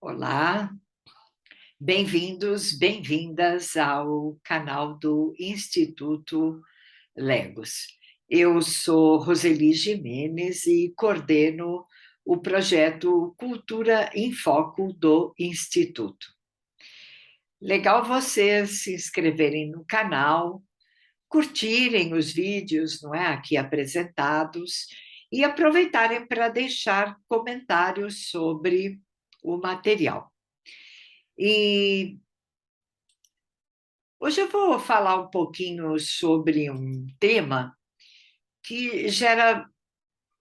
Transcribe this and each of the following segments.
Olá, bem-vindos, bem-vindas ao canal do Instituto Legos. Eu sou Roseli Jimenez e coordeno o projeto Cultura em Foco do Instituto. Legal vocês se inscreverem no canal, curtirem os vídeos, não é, aqui apresentados e aproveitarem para deixar comentários sobre o material. E hoje eu vou falar um pouquinho sobre um tema que gera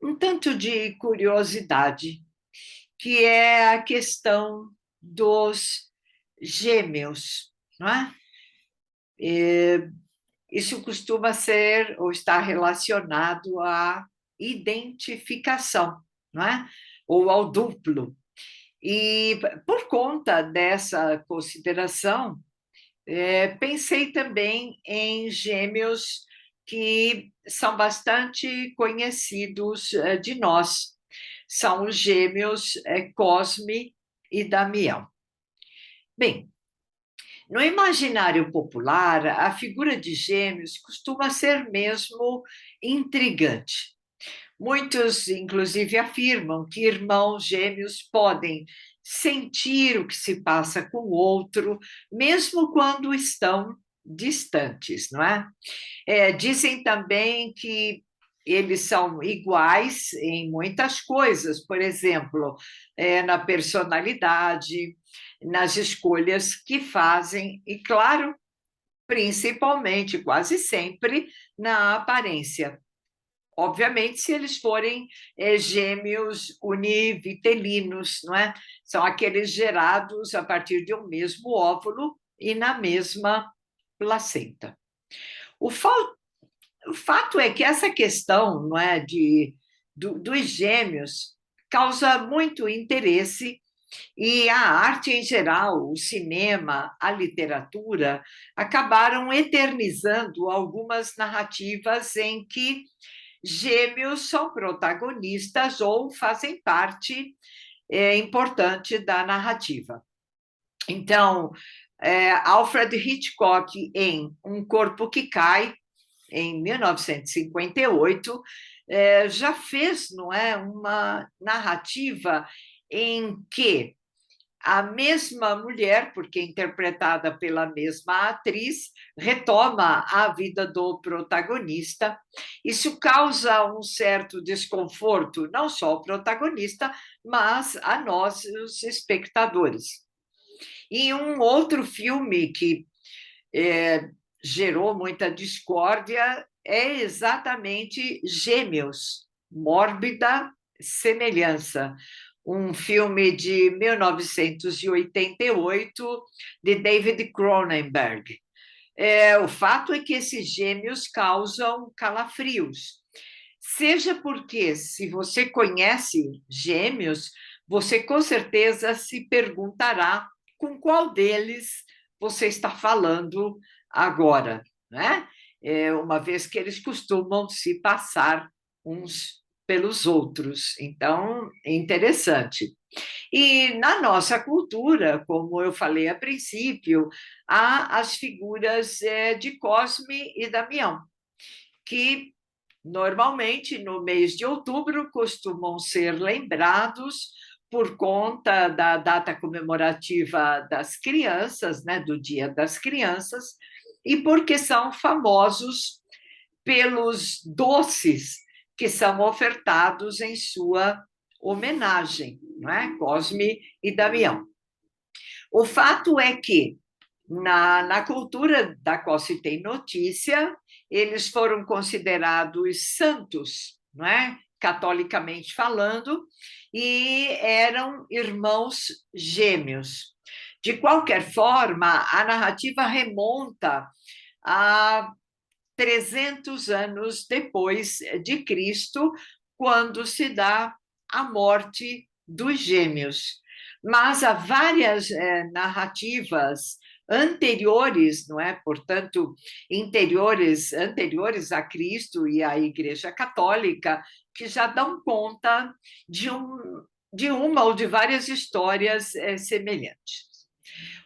um tanto de curiosidade, que é a questão dos gêmeos, não é? Isso costuma ser ou está relacionado à identificação, não é? Ou ao duplo. E por conta dessa consideração, pensei também em gêmeos que são bastante conhecidos de nós. São os gêmeos Cosme e Damião. Bem, no imaginário popular, a figura de gêmeos costuma ser mesmo intrigante. Muitos, inclusive, afirmam que irmãos gêmeos podem sentir o que se passa com o outro, mesmo quando estão distantes, não é? Dizem também que eles são iguais em muitas coisas, por exemplo, na personalidade, nas escolhas que fazem, e, claro, principalmente, quase sempre, na aparência. Obviamente, se eles forem gêmeos univitelinos, não é? São aqueles gerados a partir de um mesmo óvulo e na mesma placenta. O, fa o fato é que essa questão, não é, dos gêmeos causa muito interesse e a arte em geral, o cinema, a literatura, acabaram eternizando algumas narrativas em que gêmeos são protagonistas ou fazem parte importante da narrativa. Então, Alfred Hitchcock, em Um Corpo que Cai, em 1958, já fez, não é, uma narrativa em que a mesma mulher, porque interpretada pela mesma atriz, retoma a vida do protagonista. Isso causa um certo desconforto, não só ao protagonista, mas a nós, os espectadores. E um outro filme que gerou muita discórdia é exatamente Gêmeos, Mórbida Semelhança, um filme de 1988 de David Cronenberg. O fato é que esses gêmeos causam calafrios. Seja porque, se você conhece gêmeos, você com certeza se perguntará com qual deles você está falando agora, né? Uma vez que eles costumam se passar uns pelos outros. Então, é interessante. E na nossa cultura, como eu falei a princípio, há as figuras de Cosme e Damião, que normalmente no mês de outubro costumam ser lembrados por conta da data comemorativa das crianças, né, do Dia das Crianças, e porque são famosos pelos doces que são ofertados em sua homenagem, não é? Cosme e Damião. O fato é que, na cultura da qual se tem notícia, eles foram considerados santos, não é? Catolicamente falando, e eram irmãos gêmeos. De qualquer forma, a narrativa remonta a 300 anos depois de Cristo, quando se dá a morte dos gêmeos. Mas há várias narrativas anteriores, não é? Portanto, anteriores a Cristo e à Igreja Católica, que já dão conta de uma ou de várias histórias semelhantes.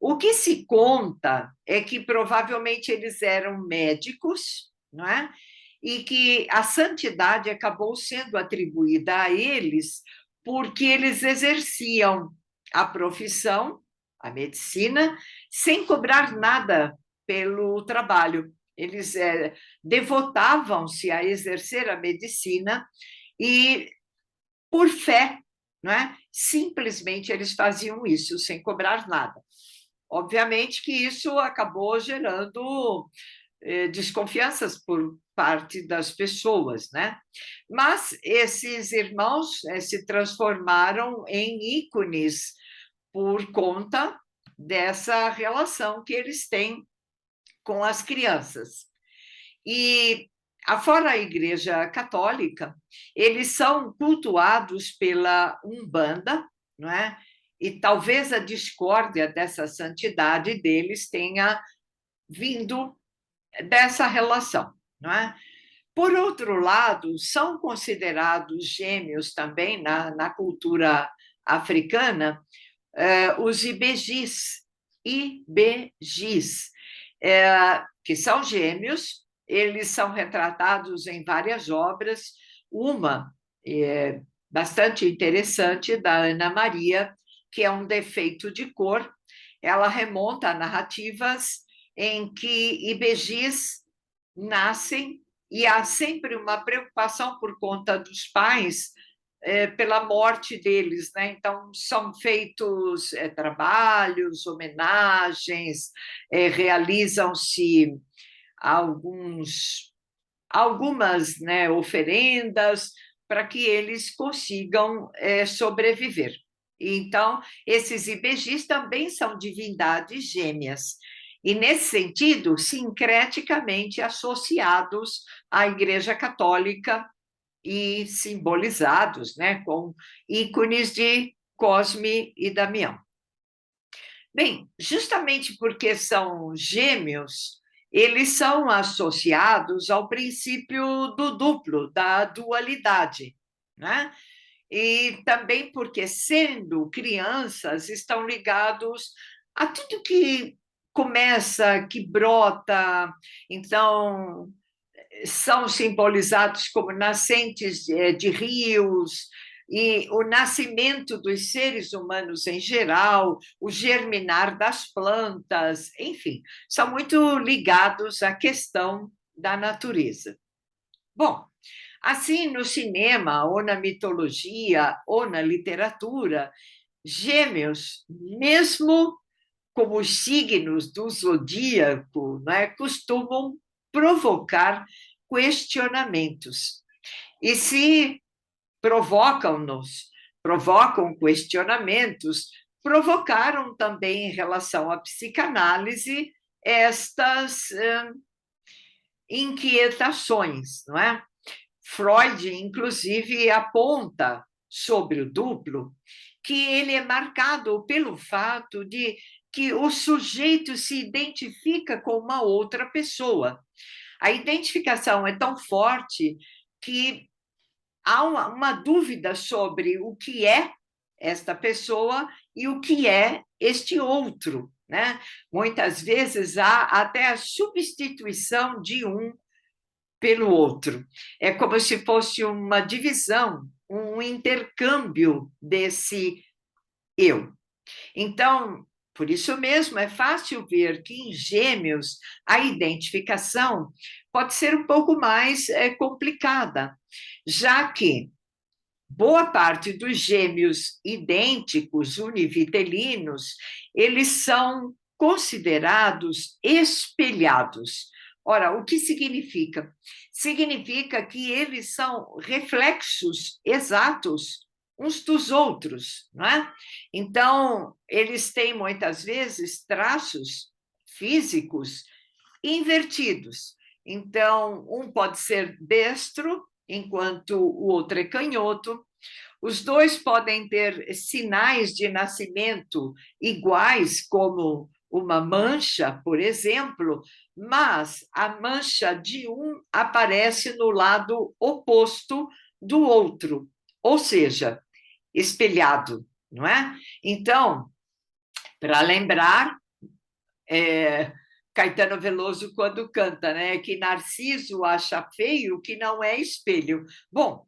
O que se conta é que provavelmente eles eram médicos, não é? E que a santidade acabou sendo atribuída a eles porque eles exerciam a profissão, a medicina, sem cobrar nada pelo trabalho. Eles devotavam-se a exercer a medicina e, por fé, não é? Simplesmente eles faziam isso, sem cobrar nada. Obviamente que isso acabou gerando desconfianças por parte das pessoas, né? Mas esses irmãos se transformaram em ícones por conta dessa relação que eles têm com as crianças. E, afora a Igreja Católica, eles são cultuados pela Umbanda, não é? E talvez a discórdia dessa santidade deles tenha vindo dessa relação, não é? Por outro lado, são considerados gêmeos também na cultura africana os ibejis, que são gêmeos, eles são retratados em várias obras, uma bastante interessante, da Ana Maria, que é um defeito de cor, ela remonta a narrativas em que ibejis nascem e há sempre uma preocupação por conta dos pais pela morte deles, né? Então são feitos trabalhos, homenagens, realizam-se algumas, né, oferendas para que eles consigam sobreviver. Então, esses ibejis também são divindades gêmeas, e, nesse sentido, sincreticamente associados à Igreja Católica e simbolizados, né, com ícones de Cosme e Damião. Bem, justamente porque são gêmeos, eles são associados ao princípio do duplo, da dualidade, né? E também porque, sendo crianças, estão ligados a tudo que começa, que brota, então são simbolizados como nascentes de rios, e o nascimento dos seres humanos em geral, o germinar das plantas, enfim, são muito ligados à questão da natureza. Bom, assim, no cinema, ou na mitologia, ou na literatura, gêmeos, mesmo como os signos do zodíaco, né, costumam provocar questionamentos. E se provocam questionamentos, provocaram também, em relação à psicanálise, estas inquietações, não é? Freud, inclusive, aponta sobre o duplo que ele é marcado pelo fato de que o sujeito se identifica com uma outra pessoa. A identificação é tão forte que há uma dúvida sobre o que é esta pessoa e o que é este outro, né? Muitas vezes há até a substituição de um pelo outro. É como se fosse uma divisão, um intercâmbio desse eu. Então, por isso mesmo, é fácil ver que em gêmeos a identificação pode ser um pouco mais complicada, já que boa parte dos gêmeos idênticos, univitelinos, eles são considerados espelhados. Ora, o que significa? Significa que eles são reflexos exatos uns dos outros, não é? Então, eles têm muitas vezes traços físicos invertidos. Então, um pode ser destro, enquanto o outro é canhoto. Os dois podem ter sinais de nascimento iguais, como uma mancha, por exemplo, mas a mancha de um aparece no lado oposto do outro. Ou seja, espelhado, não é? Então, para lembrar, Caetano Veloso quando canta, né? Que Narciso acha feio o que não é espelho. Bom,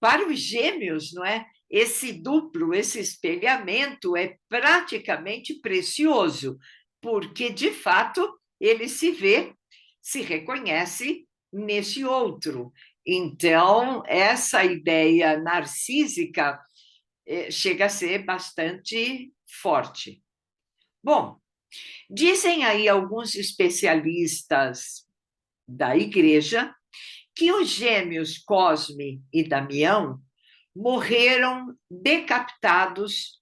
para os gêmeos, não é? Esse duplo, esse espelhamento é praticamente precioso, porque de fato ele se vê, se reconhece nesse outro. Então, essa ideia narcísica chega a ser bastante forte. Bom, dizem aí alguns especialistas da igreja que os gêmeos Cosme e Damião morreram decapitados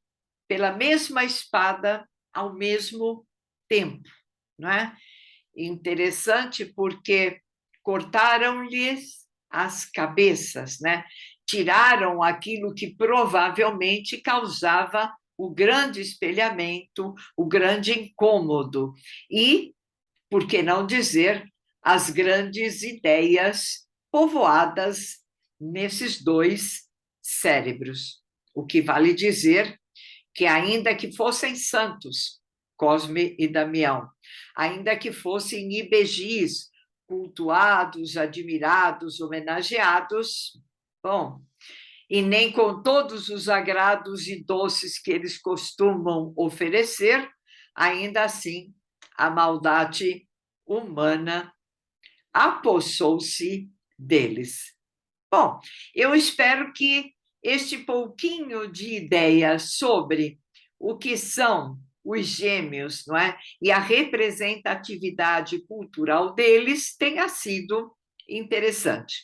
pela mesma espada ao mesmo tempo, não é? Interessante porque cortaram-lhes as cabeças, né? Tiraram aquilo que provavelmente causava o grande espelhamento, o grande incômodo e, por que não dizer, as grandes ideias povoadas nesses dois cérebros. O que vale dizer que, ainda que fossem santos, Cosme e Damião, ainda que fossem ibejis, cultuados, admirados, homenageados, bom, e nem com todos os agrados e doces que eles costumam oferecer, ainda assim a maldade humana apossou-se deles. Bom, eu espero que este pouquinho de ideia sobre o que são os gêmeos, não é? E a representatividade cultural deles tenha sido interessante.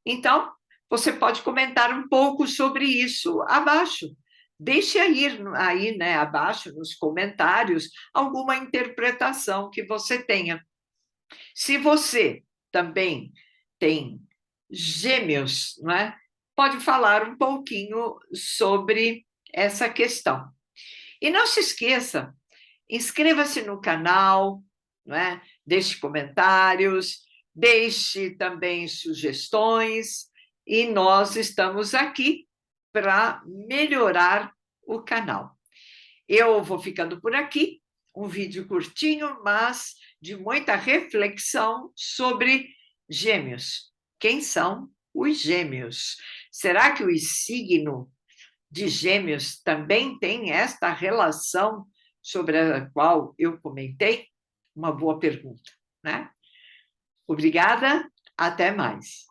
Então, você pode comentar um pouco sobre isso abaixo. Deixe aí, né, abaixo nos comentários alguma interpretação que você tenha. Se você também tem gêmeos, não é? Pode falar um pouquinho sobre essa questão. E não se esqueça, inscreva-se no canal, não é? Deixe comentários, deixe também sugestões, e nós estamos aqui para melhorar o canal. Eu vou ficando por aqui, um vídeo curtinho, mas de muita reflexão sobre gêmeos. Quem são os gêmeos? Será que o signo de gêmeos também tem esta relação sobre a qual eu comentei? Uma boa pergunta, né? Obrigada, até mais.